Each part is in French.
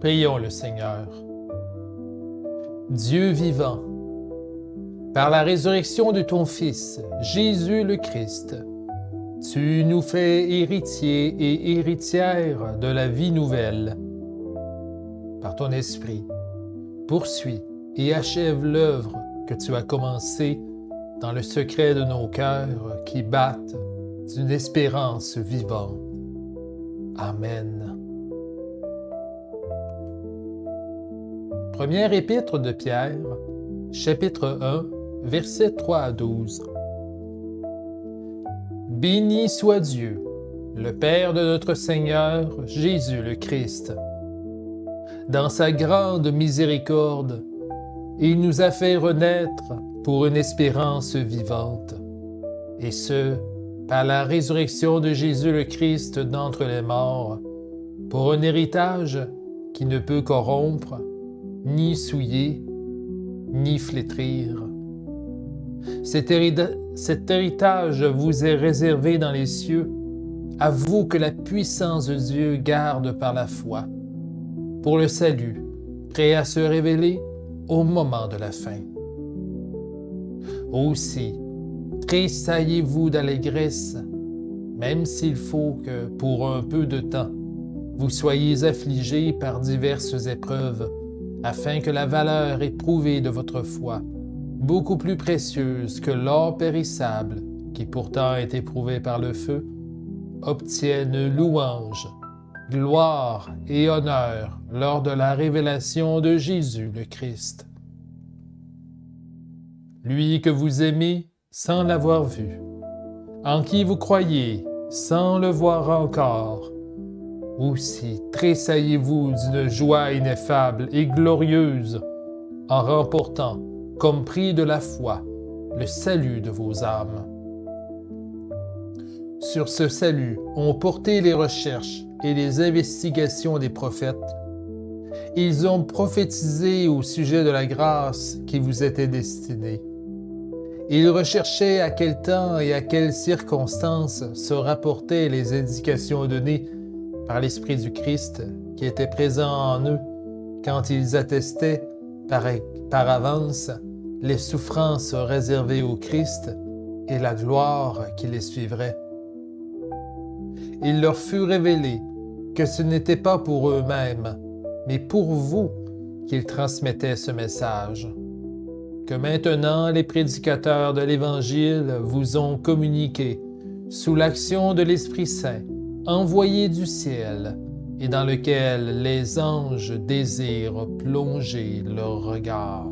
Prions le Seigneur. Dieu vivant, par la résurrection de ton Fils, Jésus le Christ, tu nous fais héritiers et héritières de la vie nouvelle. Par ton Esprit, poursuis et achève l'œuvre que tu as commencée dans le secret de nos cœurs qui battent d'une espérance vivante. Amen. Première épître de Pierre, chapitre 1, versets 3 à 12. Béni soit Dieu, le Père de notre Seigneur Jésus le Christ. Dans sa grande miséricorde, il nous a fait renaître pour une espérance vivante, et ce, par la résurrection de Jésus le Christ d'entre les morts, pour un héritage qui ne peut corrompre, ni souiller, ni flétrir. Cet héritage vous est réservé dans les cieux, à vous que la puissance de Dieu garde par la foi, pour le salut, prêt à se révéler au moment de la fin. Aussi, tressaillez-vous d'allégresse, même s'il faut que, pour un peu de temps, vous soyez affligés par diverses épreuves, afin que la valeur éprouvée de votre foi, beaucoup plus précieuse que l'or périssable, qui pourtant est éprouvé par le feu, obtienne louange, gloire et honneur lors de la révélation de Jésus le Christ. Lui que vous aimez sans l'avoir vu, en qui vous croyez sans le voir encore, aussi tressaillez-vous d'une joie ineffable et glorieuse en remportant, comme prix de la foi, le salut de vos âmes. Sur ce salut ont porté les recherches et les investigations des prophètes. Ils ont prophétisé au sujet de la grâce qui vous était destinée. Ils recherchaient à quel temps et à quelles circonstances se rapportaient les indications données par l'Esprit du Christ qui était présent en eux quand ils attestaient par avance les souffrances réservées au Christ et la gloire qui les suivrait. Il leur fut révélé que ce n'était pas pour eux-mêmes, mais pour vous qu'ils transmettaient ce message, que maintenant les prédicateurs de l'Évangile vous ont communiqué, sous l'action de l'Esprit Saint, envoyé du ciel, et dans lequel les anges désirent plonger leur regard.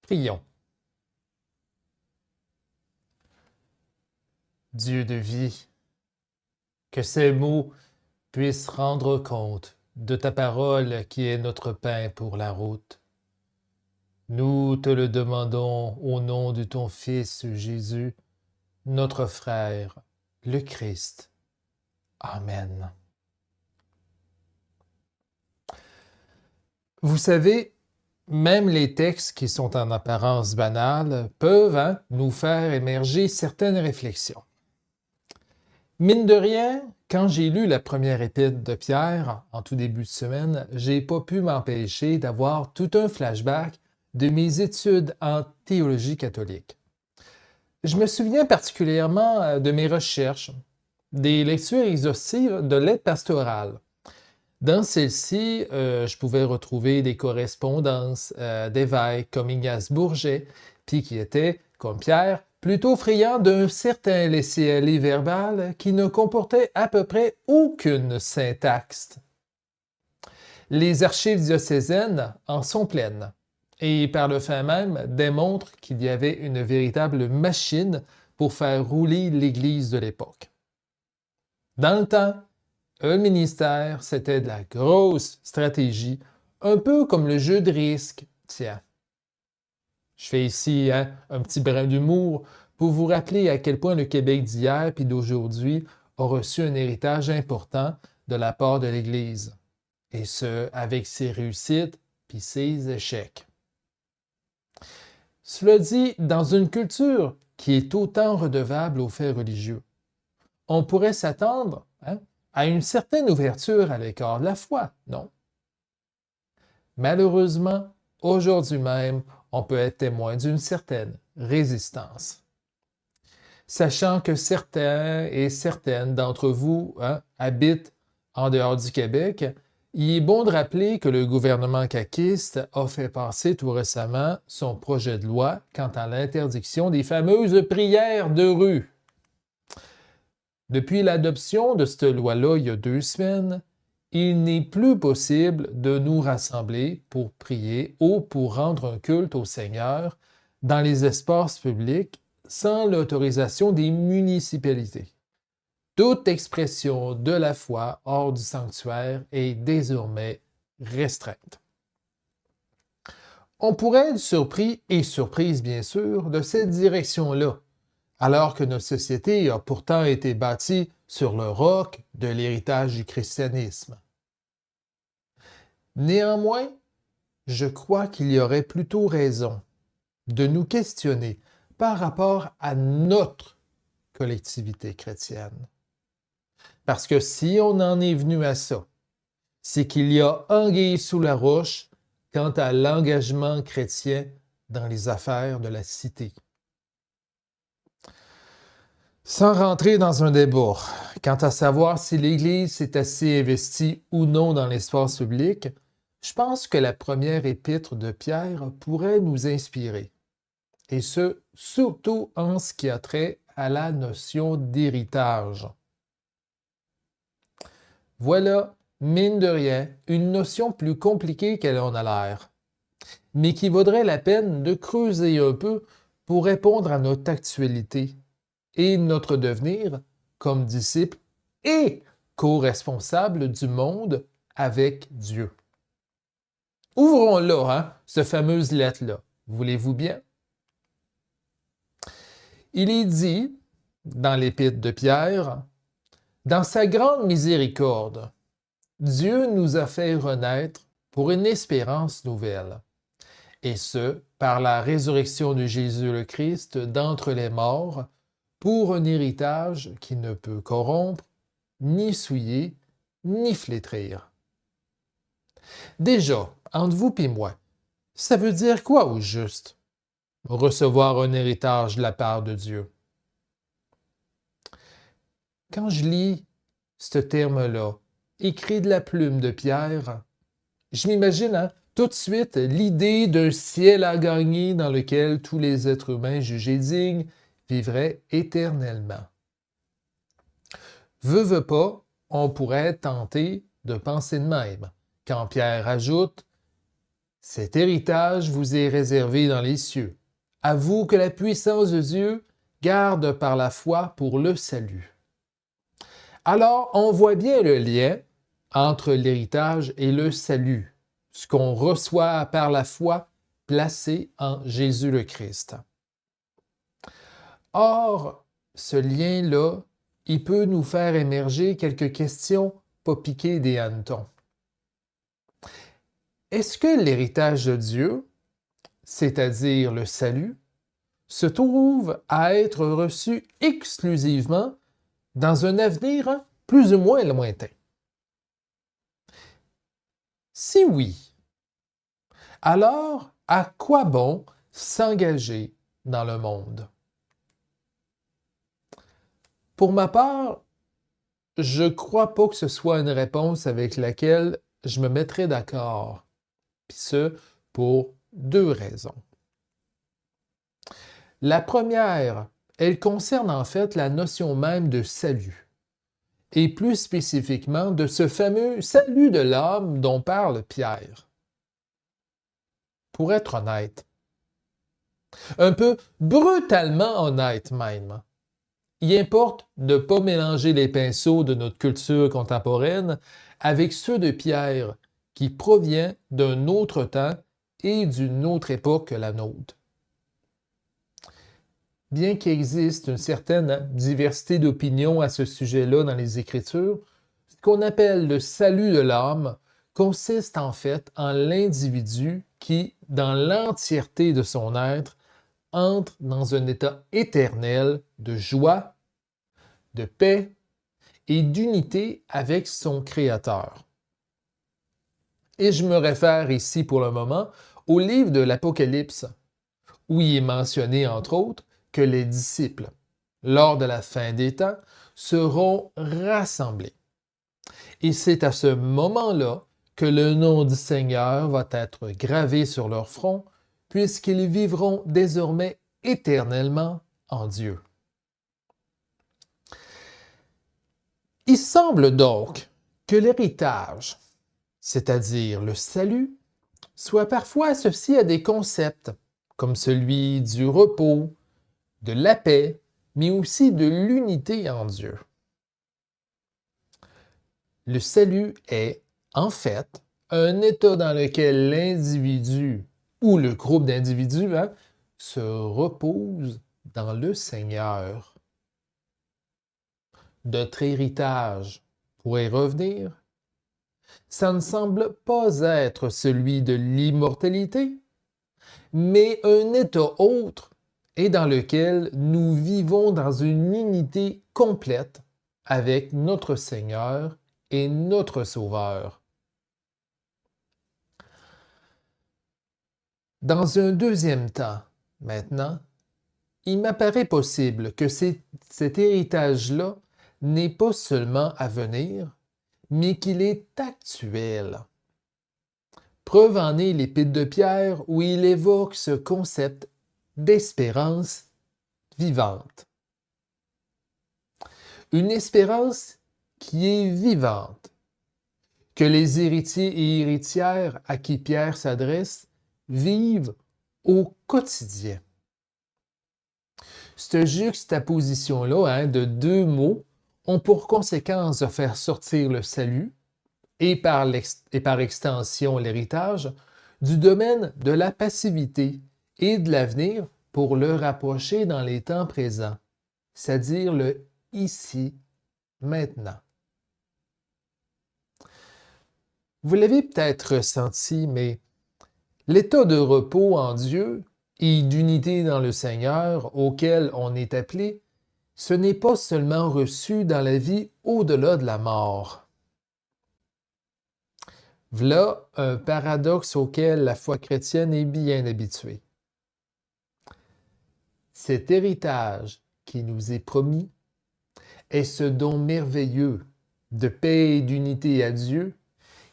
Prions. Dieu de vie, que ces mots puissent rendre compte de ta parole qui est notre pain pour la route. Nous te le demandons au nom de ton Fils Jésus, notre frère, le Christ. Amen. Vous savez, même les textes qui sont en apparence banals peuvent nous faire émerger certaines réflexions. Mine de rien, quand j'ai lu la première épître de Pierre, en tout début de semaine, j'ai pas pu m'empêcher d'avoir tout un flashback de mes études en théologie catholique. Je me souviens particulièrement de mes recherches, des lectures exhaustives de l'aide pastorale. Dans celle-ci, je pouvais retrouver des correspondances d'évêques comme Ignace Bourget, puis qui étaient, comme Pierre, plutôt friands d'un certain laisser-aller verbal qui ne comportait à peu près aucune syntaxe. Les archives diocésaines en sont pleines, et par le fait même démontrent qu'il y avait une véritable machine pour faire rouler l'Église de l'époque. Dans le temps, un ministère, c'était de la grosse stratégie, un peu comme le jeu de risque. Tiens, je fais ici un petit brin d'humour pour vous rappeler à quel point le Québec d'hier puis d'aujourd'hui a reçu un héritage important de la part de l'Église, et ce, avec ses réussites puis ses échecs. Cela dit, dans une culture qui est autant redevable aux faits religieux, on pourrait s'attendre à une certaine ouverture à l'écart de la foi, non? Malheureusement, aujourd'hui même, on peut être témoin d'une certaine résistance. Sachant que certains et certaines d'entre vous habitent en dehors du Québec, il est bon de rappeler que le gouvernement caquiste a fait passer tout récemment son projet de loi quant à l'interdiction des fameuses prières de rue. Depuis l'adoption de cette loi-là il y a 2 semaines, il n'est plus possible de nous rassembler pour prier ou pour rendre un culte au Seigneur dans les espaces publics sans l'autorisation des municipalités. Toute expression de la foi hors du sanctuaire est désormais restreinte. On pourrait être surpris et surprise, bien sûr, de cette direction-là, alors que notre société a pourtant été bâtie sur le roc de l'héritage du christianisme. Néanmoins, je crois qu'il y aurait plutôt raison de nous questionner par rapport à notre collectivité chrétienne. Parce que si on en est venu à ça, c'est qu'il y a anguille sous la roche quant à l'engagement chrétien dans les affaires de la cité. Sans rentrer dans un débat quant à savoir si l'Église s'est assez investie ou non dans l'espace public, je pense que la première épître de Pierre pourrait nous inspirer, et ce, surtout en ce qui a trait à la notion d'héritage. Voilà, mine de rien, une notion plus compliquée qu'elle en a l'air, mais qui vaudrait la peine de creuser un peu pour répondre à notre actualité et notre devenir comme disciples et co-responsables du monde avec Dieu. Ouvrons-là, cette fameuse lettre-là. Voulez-vous bien? Il est dit, dans l'Épître de Pierre, « Dans sa grande miséricorde, Dieu nous a fait renaître pour une espérance nouvelle, et ce, par la résurrection de Jésus le Christ d'entre les morts, pour un héritage qui ne peut corrompre, ni souiller, ni flétrir. » Déjà, entre vous et moi, ça veut dire quoi au juste? Recevoir un héritage de la part de Dieu. Quand je lis ce terme-là, écrit de la plume de Pierre, je m'imagine tout de suite l'idée d'un ciel à gagner dans lequel tous les êtres humains jugés dignes vivraient éternellement. Veux pas, on pourrait être tenté de penser de même, quand Pierre ajoute « Cet héritage vous est réservé dans les cieux. À vous que la puissance de Dieu garde par la foi pour le salut. » Alors, on voit bien le lien entre l'héritage et le salut, ce qu'on reçoit par la foi placée en Jésus le Christ. Or, ce lien-là, il peut nous faire émerger quelques questions pas piquées des hannetons. Est-ce que l'héritage de Dieu, c'est-à-dire le salut, se trouve à être reçu exclusivement dans un avenir plus ou moins lointain? Si oui, alors à quoi bon s'engager dans le monde? Pour ma part, je ne crois pas que ce soit une réponse avec laquelle je me mettrais d'accord, puis ce, pour 2 raisons. La première, elle concerne en fait la notion même de salut, et plus spécifiquement de ce fameux salut de l'âme dont parle Pierre. Pour être honnête, un peu brutalement honnête même, il importe de ne pas mélanger les pinceaux de notre culture contemporaine avec ceux de Pierre, qui provient d'un autre temps et d'une autre époque que la nôtre. Bien qu'il existe une certaine diversité d'opinions à ce sujet-là dans les Écritures, ce qu'on appelle le salut de l'âme consiste en fait en l'individu qui, dans l'entièreté de son être, entre dans un état éternel de joie, de paix et d'unité avec son Créateur. Et je me réfère ici pour le moment au livre de l'Apocalypse, où il est mentionné entre autres que les disciples, lors de la fin des temps, seront rassemblés. Et c'est à ce moment-là que le nom du Seigneur va être gravé sur leur front, puisqu'ils vivront désormais éternellement en Dieu. Il semble donc que l'héritage, c'est-à-dire le salut, soit parfois associé à des concepts comme celui du repos, de la paix, mais aussi de l'unité en Dieu. Le salut est, en fait, un état dans lequel l'individu ou le groupe d'individus se repose dans le Seigneur. Notre héritage, pour y revenir, ça ne semble pas être celui de l'immortalité, mais un état autre et dans lequel nous vivons dans une unité complète avec notre Seigneur et notre Sauveur. Dans un deuxième temps, maintenant, il m'apparaît possible que cet héritage-là n'est pas seulement à venir, mais qu'il est actuel. Preuve en est l'Épître de Pierre où il évoque ce concept d'espérance vivante. Une espérance qui est vivante, que les héritiers et héritières à qui Pierre s'adresse vivent au quotidien. Cette juxtaposition-là de deux mots ont pour conséquence de faire sortir le salut et par extension l'héritage du domaine de la passivité et de l'avenir pour le rapprocher dans les temps présents, c'est-à-dire le ici, maintenant. Vous l'avez peut-être ressenti, mais l'état de repos en Dieu et d'unité dans le Seigneur auquel on est appelé, ce n'est pas seulement reçu dans la vie au-delà de la mort. Voilà un paradoxe auquel la foi chrétienne est bien habituée. Cet héritage qui nous est promis est ce don merveilleux de paix et d'unité à Dieu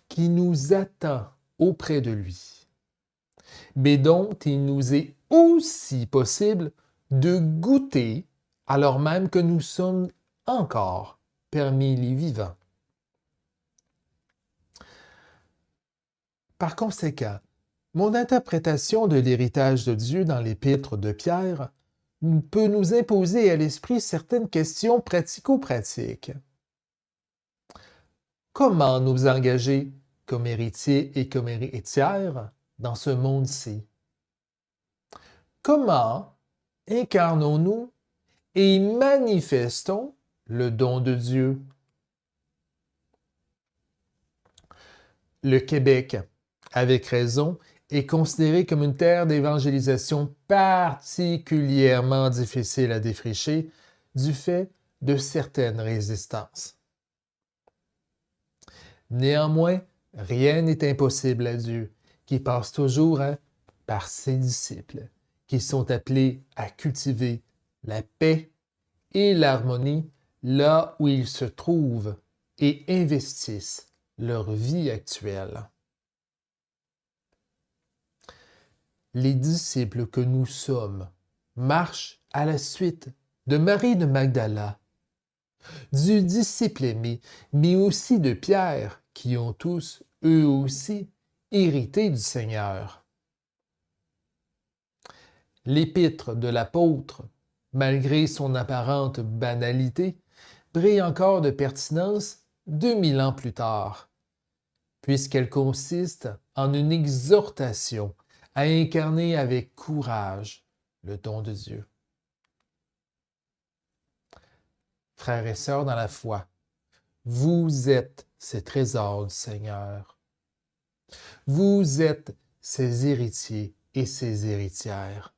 qui nous attend auprès de lui, mais dont il nous est aussi possible de goûter alors même que nous sommes encore parmi les vivants. Par conséquent, mon interprétation de l'héritage de Dieu dans l'Épître de Pierre peut nous imposer à l'esprit certaines questions pratico-pratiques. Comment nous engager comme héritiers et comme héritières dans ce monde-ci? Comment incarnons-nous et manifestons le don de Dieu? Le Québec, avec raison, est considéré comme une terre d'évangélisation particulièrement difficile à défricher du fait de certaines résistances. Néanmoins, rien n'est impossible à Dieu, qui passe toujours par ses disciples, qui sont appelés à cultiver la paix et l'harmonie là où ils se trouvent et investissent leur vie actuelle. Les disciples que nous sommes marchent à la suite de Marie de Magdala, du disciple aimé, mais aussi de Pierre, qui ont tous, eux aussi, hérité du Seigneur. L'épître de l'apôtre, malgré son apparente banalité, brille encore de pertinence 2000 ans plus tard, puisqu'elle consiste en une exhortation à incarner avec courage le don de Dieu. Frères et sœurs dans la foi, vous êtes ces trésors du Seigneur. Vous êtes ses héritiers et ses héritières.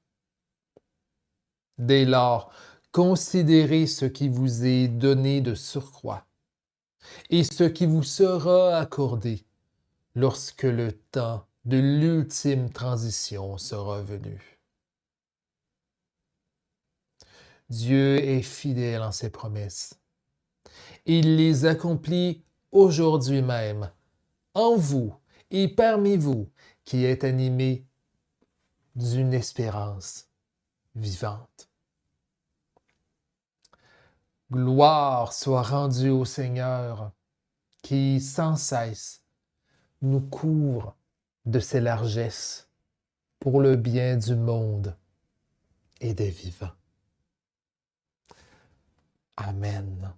Dès lors, considérez ce qui vous est donné de surcroît et ce qui vous sera accordé lorsque le temps de l'ultime transition sera venu. Dieu est fidèle en ses promesses. Il les accomplit aujourd'hui même, en vous et parmi vous, qui êtes animés d'une espérance vivante. Gloire soit rendue au Seigneur, qui sans cesse nous couvre de ses largesses pour le bien du monde et des vivants. Amen.